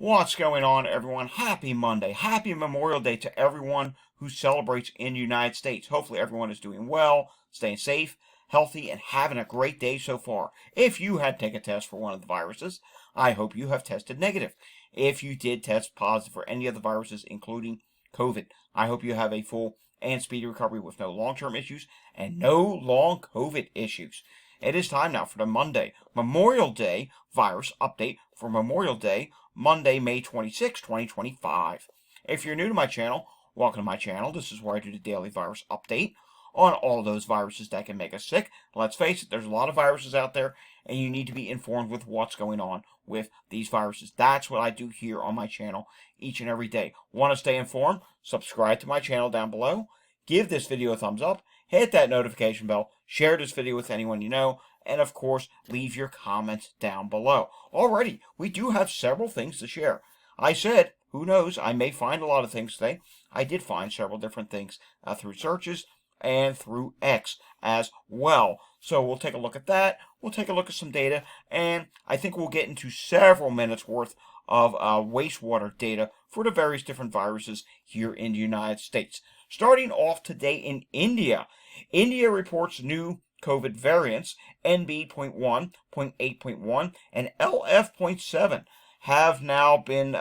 What's going on, everyone? Happy Monday. Happy Memorial Day to everyone who celebrates in the United States. Hopefully everyone is doing well, staying safe, healthy, and having a great day so far. If you had to take a test for one of the viruses, I hope you have tested negative. If you did test positive for any of the viruses, including COVID, I hope you have a full and speedy recovery with no long-term issues and no long COVID issues. It is time now for the Monday Memorial Day virus update for Memorial Day, Monday, May 26, 2025. If you're new to my channel, welcome to my channel. This is where I do the daily virus update on all those viruses that can make us sick. Let's face it, there's a lot of viruses out there, and you need to be informed with what's going on with these viruses. That's what I do here on my channel each and every day. Want to stay informed? Subscribe to my channel down below. Give this video a thumbs up. Hit that notification bell. Share this video with anyone you know. And of course, leave your comments down below. Alrighty, we do have several things to share. I said, who knows, I may find a lot of things today. I did find several different things through searches and through X as well. So we'll take a look at that. We'll take a look at some data, and I think we'll get into several minutes worth of wastewater data for the various different viruses here in the United States. Starting off today in India. India reports new COVID variants, NB.1, .8.1, and LF.7 have now been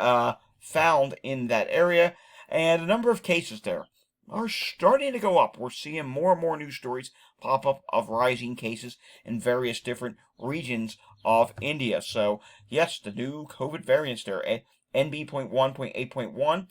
found in that area, and the number of cases there are starting to go up. We're seeing more and more news stories pop up of rising cases in various different regions of India. So, yes, the new COVID variants there, NB.1, .8.1,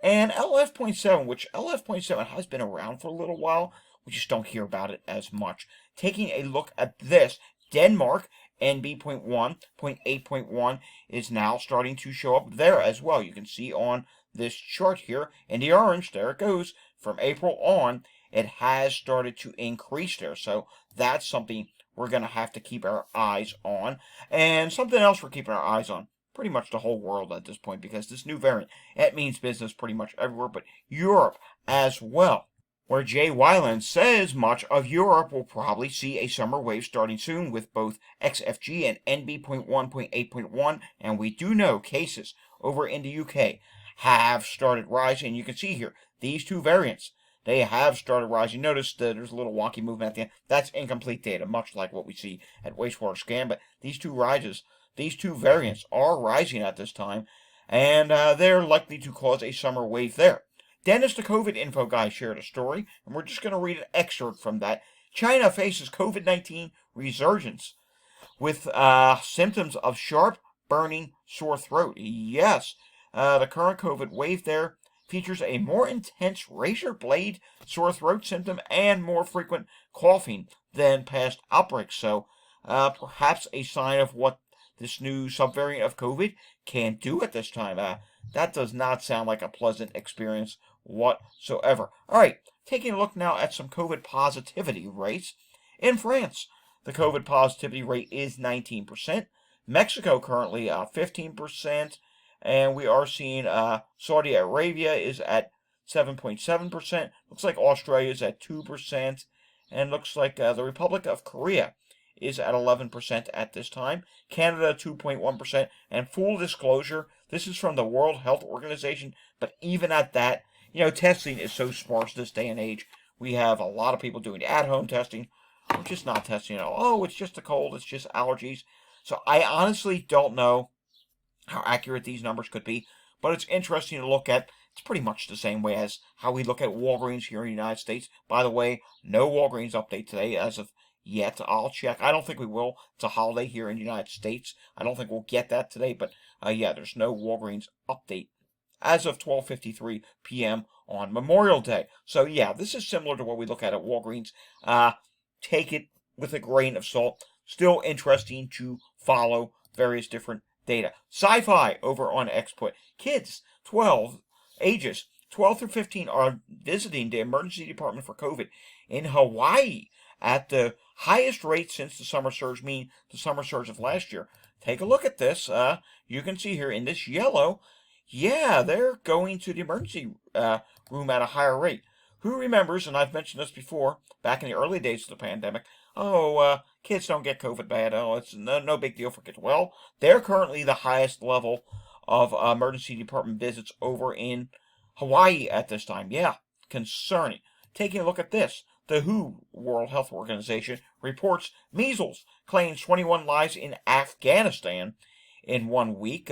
and LF.7, which LF.7 has been around for a little while. We just don't hear about it as much. Taking a look at this, Denmark, NB.1, .8.1 is now starting to show up there as well. You can see on this chart here in the orange, there it goes. From April on, it has started to increase there. So that's something we're going to have to keep our eyes on. And something else we're keeping our eyes on. Pretty much the whole world at this point, because this new variant, it means business pretty much everywhere, but Europe as well, where Jay Weiland says much of Europe will probably see a summer wave starting soon with both XFG and NB.1, .8.1, and we do know cases over in the UK have started rising. You can see here, these two variants, they have started rising. Notice that there's a little wonky movement at the end. That's incomplete data, much like what we see at Wastewater Scan, but these two variants are rising at this time, and they're likely to cause a summer wave there. Dennis, the COVID info guy, shared a story, and we're just going to read an excerpt from that. China faces COVID-19 resurgence with symptoms of sharp, burning, sore throat. Yes, the current COVID wave there features a more intense razor blade sore throat symptom and more frequent coughing than past outbreaks. So perhaps a sign of what this new subvariant of COVID can do at this time. That does not sound like a pleasant experience whatsoever. All right, taking a look now at some COVID positivity rates. In France, the COVID positivity rate is 19%. Mexico currently 15%. And we are seeing Saudi Arabia is at 7.7%. Looks like Australia is at 2%. And looks like the Republic of Korea is at 11% at this time. Canada 2.1%. And full disclosure, this is from the World Health Organization. But even at that, testing is so sparse this day and age. We have a lot of people doing at-home testing, or just not testing at all. Oh, it's just a cold, it's just allergies. So I honestly don't know how accurate these numbers could be, but it's interesting to look at. It's pretty much the same way as how we look at Walgreens here in the United States. By the way, no Walgreens update today as of yet. I'll check. I don't think we will. It's a holiday here in the United States. I don't think we'll get that today, but yeah, there's no Walgreens update as of 12:53 p.m. on Memorial Day. So yeah, this is similar to what we look at Walgreens. Take it with a grain of salt. Still interesting to follow various different data. Sci-fi over on XPut. Kids ages 12 through 15 are visiting the emergency department for COVID in Hawaii at the highest rate since the summer surge, meaning the summer surge of last year. Take a look at this. You can see here in this yellow, yeah, they're going to the emergency room at a higher rate. Who remembers, and I've mentioned this before, back in the early days of the pandemic, kids don't get COVID bad. Oh, it's no big deal for kids. Well, they're currently the highest level of emergency department visits over in Hawaii at this time. Yeah, concerning. Taking a look at this. The WHO, World Health Organization, reports measles claims 21 lives in Afghanistan in 1 week.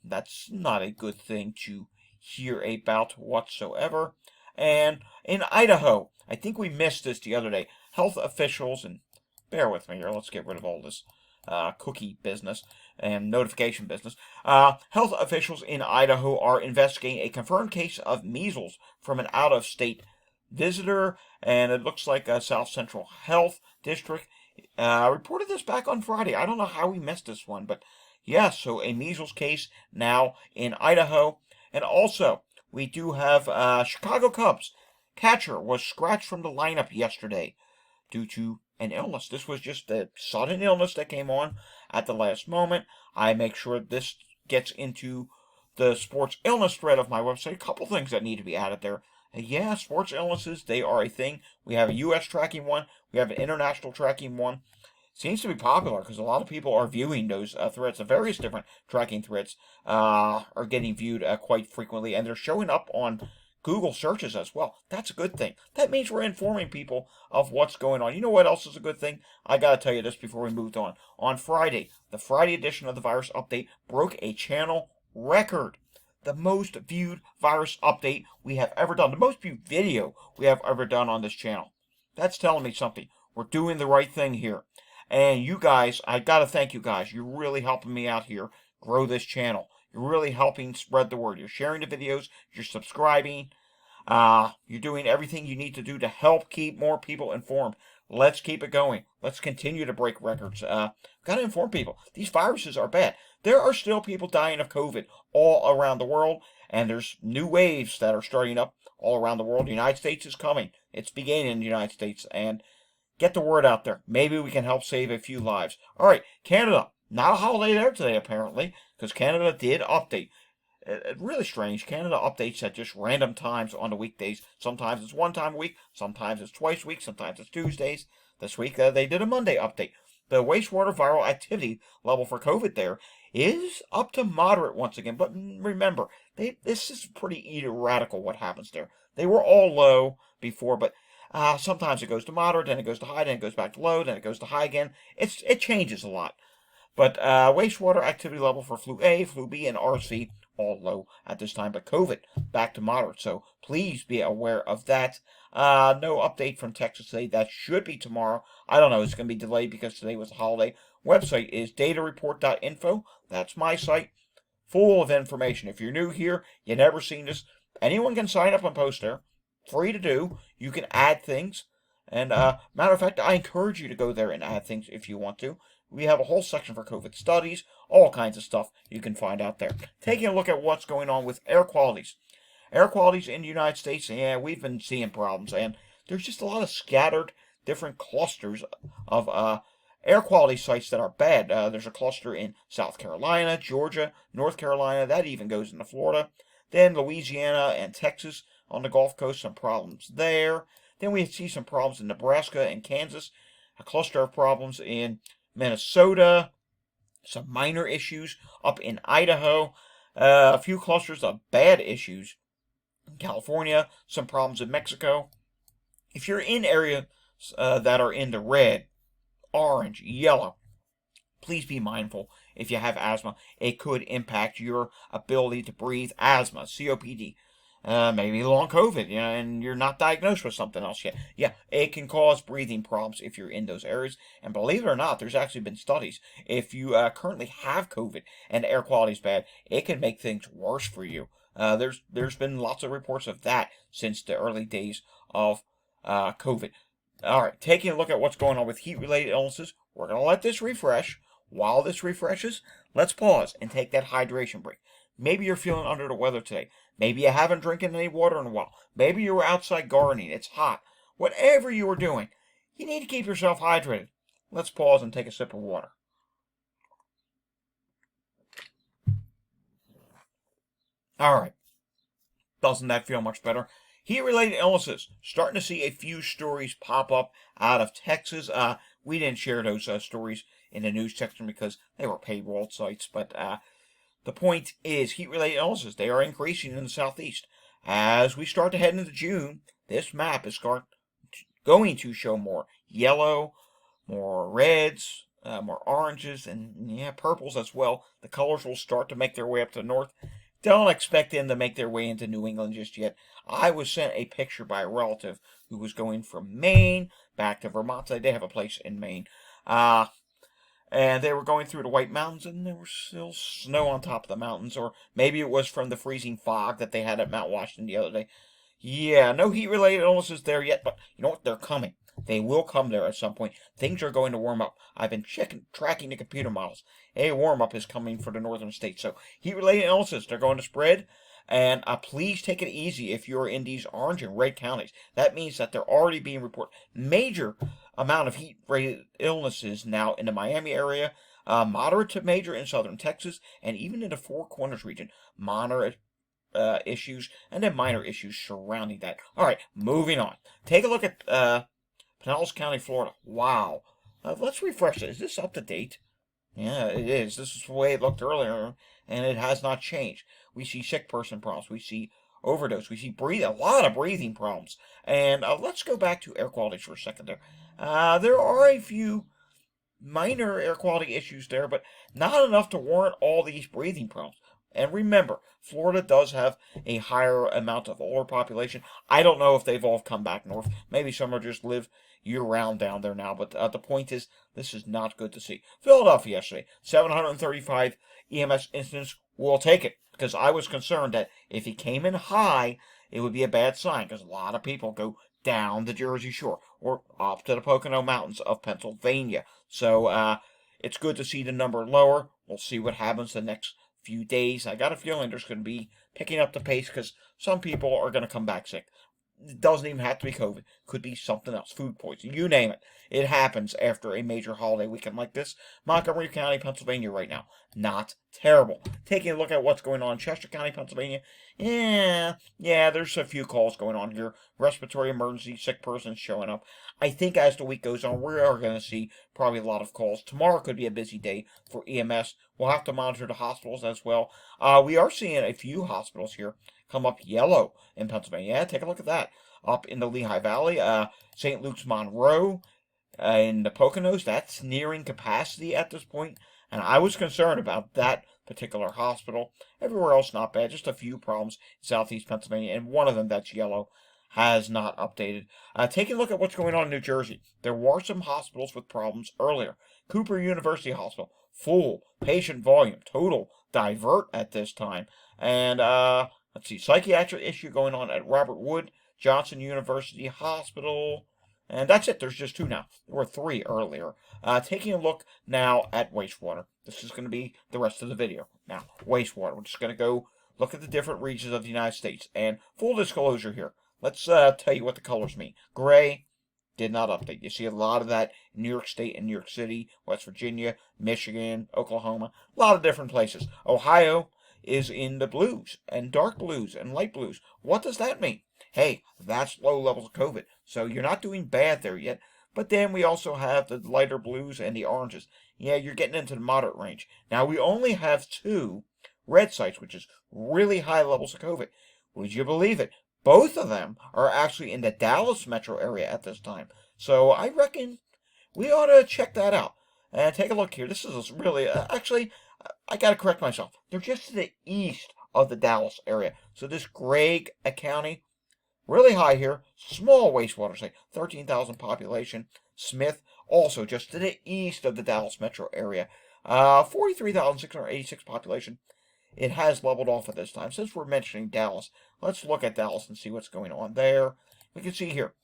That's not a good thing to hear about whatsoever. And in Idaho, I think we missed this the other day, health officials, and bear with me here, let's get rid of all this cookie business and notification business. Health officials in Idaho are investigating a confirmed case of measles from an out-of-state visitor, and it looks like South Central Health District reported this back on Friday. I don't know how we missed this one, but yeah, so a measles case now in Idaho. And also, we do have Chicago Cubs catcher was scratched from the lineup yesterday due to an illness. This was just a sudden illness that came on at the last moment. I make sure this gets into the sports illness thread of my website. A couple things that need to be added there. Yeah, sports illnesses, they are a thing. We have a U.S. tracking one. We have an international tracking one. Seems to be popular because a lot of people are viewing those threads. The various different tracking threads are getting viewed quite frequently, and they're showing up on Google searches as well. That's a good thing. That means we're informing people of what's going on. You know what else is a good thing? I gotta tell you this before we moved on. On Friday, the Friday edition of the Virus Update broke a channel record. The most viewed virus update we have ever done. The most viewed video we have ever done on this channel. That's telling me something. We're doing the right thing here. And you guys, I gotta thank you guys. You're really helping me out here grow this channel. You're really helping spread the word. You're sharing the videos. You're subscribing. You're doing everything you need to do to help keep more people informed. Let's keep it going. Let's continue to break records. Gotta inform people. These viruses are bad. There are still people dying of COVID all around the world, and there's new waves that are starting up all around the world. The United States is coming. It's beginning in the United States, and get the word out there. Maybe we can help save a few lives. All right, Canada. Not a holiday there today, apparently, because Canada did update. Really strange. Canada updates at just random times on the weekdays. Sometimes it's one time a week. Sometimes it's twice a week. Sometimes it's Tuesdays. This week they did a Monday update. The wastewater viral activity level for COVID there is up to moderate once again. But remember, this is pretty erratical what happens there. They were all low before, but sometimes it goes to moderate, then it goes to high, then it goes back to low, then it goes to high again. It changes a lot. But wastewater activity level for flu A, flu B, and RSV all low at this time. But COVID back to moderate. So please be aware of that. No update from Texas today. That should be tomorrow. I don't know. It's going to be delayed because today was a holiday. Website is datareport.info. That's my site. Full of information. If you're new here, you never seen this, anyone can sign up and post there. Free to do. You can add things. And matter of fact, I encourage you to go there and add things if you want to. We have a whole section for COVID studies, all kinds of stuff you can find out there. Taking a look at what's going on with air qualities. Air qualities in the United States, yeah, we've been seeing problems, and there's just a lot of scattered different clusters of air quality sites that are bad. There's a cluster in South Carolina, Georgia, North Carolina, that even goes into Florida. Then Louisiana and Texas on the Gulf Coast, some problems there. Then we see some problems in Nebraska and Kansas, a cluster of problems in Minnesota, some minor issues up in Idaho, a few clusters of bad issues in California, some problems in Mexico. If you're in areas that are in the red, orange, yellow, please be mindful if you have asthma. It could impact your ability to breathe. Asthma, COPD. Maybe long COVID, and you're not diagnosed with something else yet. Yeah, it can cause breathing problems if you're in those areas. And believe it or not, there's actually been studies. If you currently have COVID and the air quality is bad, it can make things worse for you. There's been lots of reports of that since the early days of COVID. All right, taking a look at what's going on with heat-related illnesses, we're going to let this refresh. While this refreshes, let's pause and take that hydration break. Maybe you're feeling under the weather today. Maybe you haven't drinking any water in a while. Maybe you were outside gardening. It's hot. Whatever you were doing, you need to keep yourself hydrated. Let's pause and take a sip of water. All right. Doesn't that feel much better? Heat-related illnesses. Starting to see a few stories pop up out of Texas. We didn't share those stories in the news section because they were paywall sites, but The point is, heat-related illnesses, they are increasing in the southeast. As we start to head into June, this map is going to show more yellow, more reds, more oranges, and yeah, purples as well. The colors will start to make their way up to the north. Don't expect them to make their way into New England just yet. I was sent a picture by a relative who was going from Maine back to Vermont. They have a place in Maine. And they were going through the White Mountains, and there was still snow on top of the mountains, or maybe it was from the freezing fog that they had at Mount Washington the other day. Yeah, no heat-related illnesses there yet, but you know what? They're coming. They will come there at some point. Things are going to warm up. I've been tracking the computer models. A warm-up is coming for the northern states. So heat-related illnesses, they're going to spread. And please take it easy if you're in these orange and red counties. That means that they're already being reported. Major amount of heat-related illnesses now in the Miami area, moderate to major in southern Texas, and even in the Four Corners region. Moderate issues, and then minor issues surrounding that. All right, moving on. Take a look at Pinellas County, Florida. Wow. Let's refresh it. Is this up to date? Yeah, it is. This is the way it looked earlier, and it has not changed. We see sick person problems. We see overdose. We see a lot of breathing problems. And let's go back to air quality for a second there. There are a few minor air quality issues there, but not enough to warrant all these breathing problems. And remember, Florida does have a higher amount of older population. I don't know if they've all come back north. Maybe some are just live year-round down there now. But the point is, this is not good to see. Philadelphia yesterday, 735 EMS incidents. We'll take it, because I was concerned that if it came in high, it would be a bad sign, because a lot of people go down the Jersey Shore or up to the Pocono Mountains of Pennsylvania. So it's good to see the number lower. We'll see what happens the next few days. I got a feeling there's going to be picking up the pace because some people are going to come back sick. It doesn't even have to be COVID. Could be something else, food poisoning, you name it. It happens after a major holiday weekend like this. Montgomery County, Pennsylvania right now. Not terrible. Taking a look at what's going on in Chester County, Pennsylvania. Yeah, there's a few calls going on here. Respiratory emergency, sick persons showing up. I think as the week goes on, we are going to see probably a lot of calls. Tomorrow could be a busy day for EMS. We'll have to monitor the hospitals as well. We are seeing a few hospitals here come up yellow in Pennsylvania. Yeah, take a look at that. Up in the Lehigh Valley, St. Luke's Monroe, in the Poconos, that's nearing capacity at this point. And I was concerned about that particular hospital. Everywhere else, not bad. Just a few problems in southeast Pennsylvania. And one of them that's yellow has not updated. Taking a look at what's going on in New Jersey. There were some hospitals with problems earlier. Cooper University Hospital, full patient volume, total divert at this time. And let's see, psychiatric issue going on at Robert Wood Johnson University Hospital. And that's it. There's just two now. There were three earlier. Taking a look now at wastewater. This is going to be the rest of the video. Now, wastewater. We're just going to go look at the different regions of the United States. And full disclosure here. Let's tell you what the colors mean. Gray did not update. You see a lot of that in New York State and New York City, West Virginia, Michigan, Oklahoma. A lot of different places. Ohio is in the blues and dark blues and light blues. What does that mean? Hey, that's low levels of COVID. So you're not doing bad there yet. But then we also have the lighter blues and the oranges. Yeah, you're getting into the moderate range. Now, we only have 2 red sites, which is really high levels of COVID. Would you believe it? Both of them are actually in the Dallas metro area at this time. So I reckon we ought to check that out. And take a look here. This is really, actually, I got to correct myself. They're just to the east of the Dallas area. So this Gregg County, really high here. Small wastewater site, 13,000 population. Smith, also just to the east of the Dallas metro area. 43,686 population. It has leveled off at this time. Since we're mentioning Dallas, let's look at Dallas and see what's going on there. We can see here,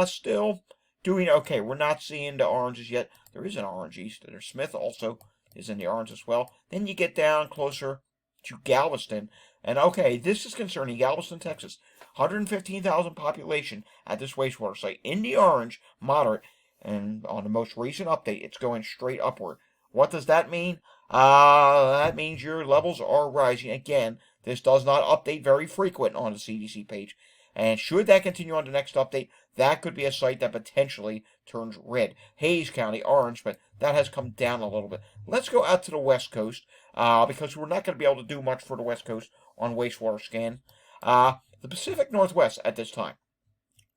still doing okay. We're not seeing the oranges yet. There is an orange east there. Smith also is in the orange as well. Then you get down closer to Galveston. And okay, this is concerning Galveston, Texas. 115,000 population at this wastewater site. In the orange, moderate. And on the most recent update, it's going straight upward. What does that mean? That means your levels are rising. Again, this does not update very frequent on the CDC page. And should that continue on the next update, that could be a site that potentially turns red. Hayes County, orange, but that has come down a little bit. Let's go out to the West Coast, because we're not going to be able to do much for the West Coast on wastewater scan. The Pacific Northwest at this time.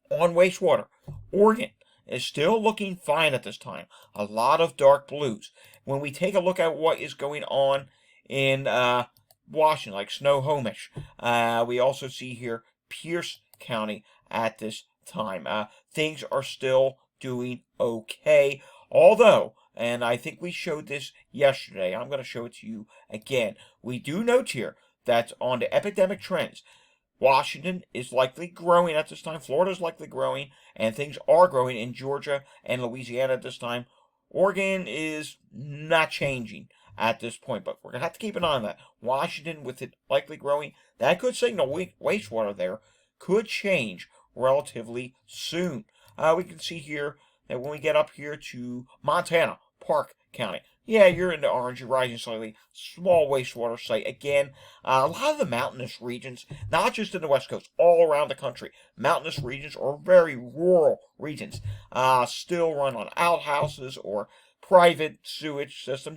On wastewater, Oregon is still looking fine at this time. A lot of dark blues. When we take a look at what is going on in Washington, like Snohomish, we also see here Pierce County at this time. Things are still doing okay. Although, and I think we showed this yesterday, I'm going to show it to you again. We do note here that on the epidemic trends, Washington is likely growing at this time. Florida is likely growing, and things are growing in Georgia and Louisiana at this time. Oregon is not changing at this point, but we're going to have to keep an eye on that. Washington, with it likely growing, that could signal wastewater there could change relatively soon. We can see here that when we get up here to Montana, Park County, yeah, you're in the orange, you're rising slightly. Small wastewater site. Again, a lot of the mountainous regions, not just in the West Coast, all around the country, mountainous regions or very rural regions, still run on outhouses or private sewage system,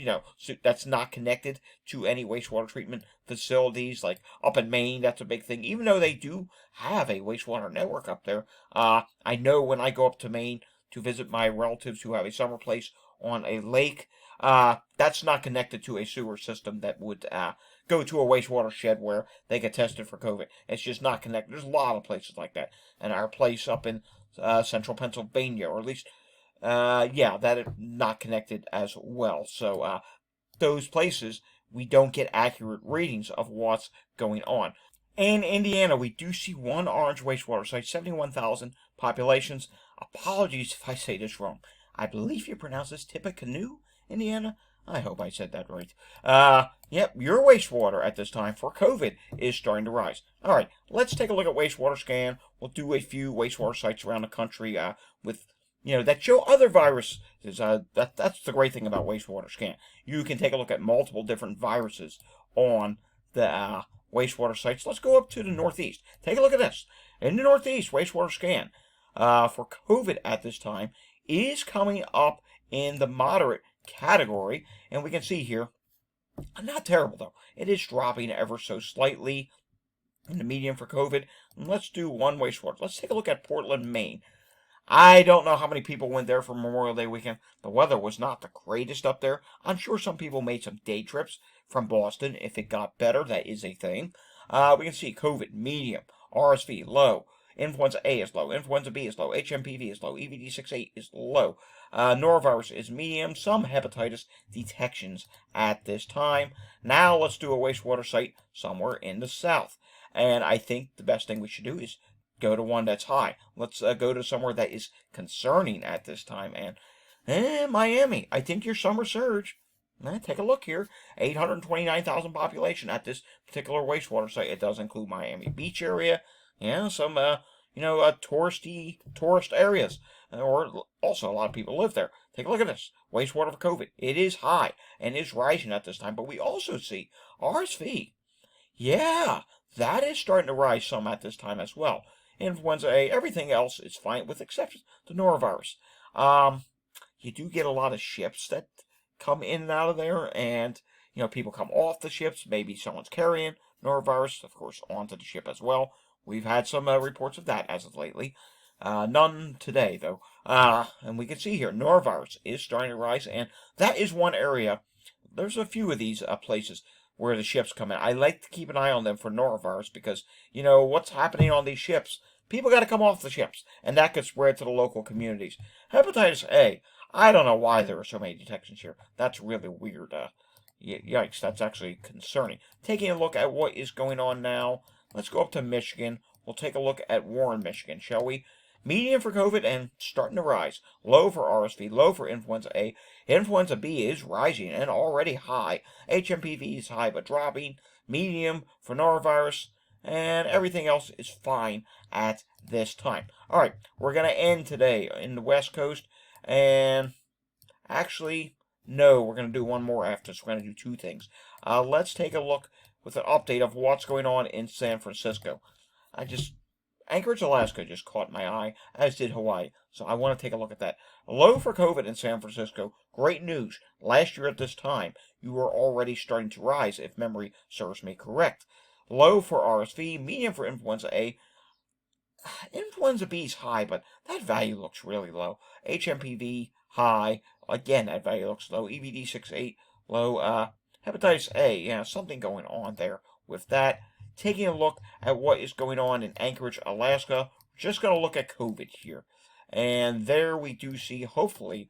that's not connected to any wastewater treatment facilities. Like up in Maine, that's a big thing. Even though they do have a wastewater network up there, I know when I go up to Maine to visit my relatives who have a summer place on a lake, that's not connected to a sewer system that would go to a wastewater shed where they get tested for COVID. It's just not connected. There's a lot of places like that. And our place up in central Pennsylvania, or at least, that is not connected as well. So those places, we don't get accurate readings of what's going on. In Indiana, we do see one orange wastewater site, 71,000 populations. Apologies if I say this wrong. I believe you pronounce this Tippecanoe, Indiana. I hope I said that right. Yep, your wastewater at this time for COVID is starting to rise. All right, let's take a look at wastewater scan. We'll do a few wastewater sites around the country with, that show other viruses. That's the great thing about wastewater scan. You can take a look at multiple different viruses on the wastewater sites. Let's go up to the Northeast. Take a look at this. In the Northeast, wastewater scan for COVID at this time is coming up in the moderate category, and we can see here, not terrible though. It is dropping ever so slightly in the medium for COVID. And let's do one wastewater. Let's take a look at Portland, Maine. I don't know how many people went there for Memorial Day weekend. The weather was not the greatest up there. I'm sure some people made some day trips from Boston. If it got better, that is a thing. We can see COVID, medium, RSV, low. Influenza A is low. Influenza B is low. HMPV is low. EVD68 is low. Norovirus is medium. Some hepatitis detections at this time. Now let's do a wastewater site somewhere in the south. And I think the best thing we should do is go to one that's high. Let's go to somewhere that is concerning at this time. And Miami. I think your summer surge. Take a look here. 829,000 population at this particular wastewater site. It does include Miami Beach area. Yeah, some, tourist areas. Or also a lot of people live there. Take a look at this. Wastewater for COVID. It is high and is rising at this time. But we also see RSV. Yeah, that is starting to rise some at this time as well. Influenza A, everything else is fine with exceptions to norovirus. You do get a lot of ships that come in and out of there, and, people come off the ships. Maybe someone's carrying norovirus, of course, onto the ship as well. We've had some reports of that as of lately. None today, though. And we can see here, norovirus is starting to rise, and that is one area. There's a few of these places where the ships come in. I like to keep an eye on them for norovirus because, what's happening on these ships, people got to come off the ships, and that could spread to the local communities. Hepatitis A, I don't know why there are so many detections here. That's really weird. Yikes, that's actually concerning. Taking a look at what is going on now, let's go up to Michigan. We'll take a look at Warren, Michigan, shall we? Medium for COVID and starting to rise. Low for RSV, low for Influenza A. Influenza B is rising and already high. HMPV is high but dropping. Medium for norovirus. And everything else is fine at this time. All right, we're going to end today in the West Coast. And actually, no, we're going to do one more after this. We're going to do two things. Let's take a look with an update of what's going on in San Francisco. Anchorage, Alaska just caught my eye, as did Hawaii. So I want to take a look at that. Low for COVID in San Francisco. Great news. Last year at this time, you were already starting to rise, if memory serves me correct. Low for RSV, medium for influenza A. Influenza B is high, but that value looks really low. HMPV high. Again, that value looks low. EBD 6.8 low. Hepatitis A. Yeah, something going on there with that. Taking a look at what is going on in Anchorage, Alaska. We're just going to look at COVID here. And there we do see, hopefully,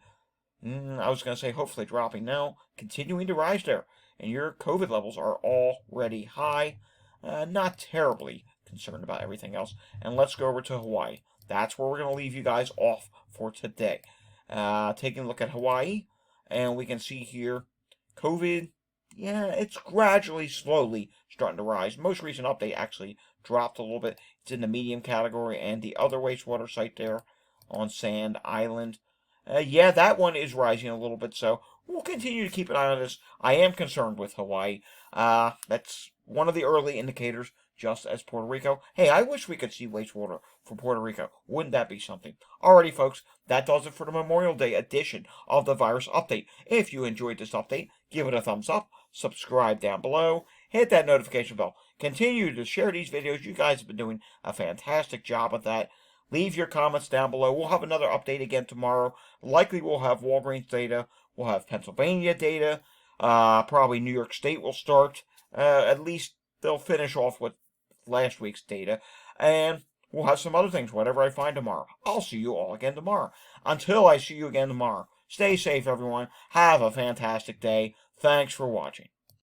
I was going to say hopefully dropping now, continuing to rise there. And your COVID levels are already high. Not terribly concerned about everything else. And let's go over to Hawaii. That's where we're going to leave you guys off for today. Taking a look at Hawaii, and we can see here, COVID, yeah, it's gradually, slowly starting to rise. Most recent update actually dropped a little bit. It's in the medium category, and the other wastewater site there on Sand Island, yeah, that one is rising a little bit, so we'll continue to keep an eye on this. I am concerned with Hawaii. That's one of the early indicators, just as Puerto Rico. Hey, I wish we could see wastewater for Puerto Rico. Wouldn't that be something? Alrighty, folks, that does it for the Memorial Day edition of the Virus Update. If you enjoyed this update, give it a thumbs up, subscribe down below, hit that notification bell. Continue to share these videos. You guys have been doing a fantastic job with that. Leave your comments down below. We'll have another update again tomorrow. Likely we'll have Walgreens data. We'll have Pennsylvania data. Probably New York State will start. At least they'll finish off with last week's data. And we'll have some other things, whatever I find tomorrow. I'll see you all again tomorrow. Until I see you again tomorrow, stay safe, everyone. Have a fantastic day. Thanks for watching.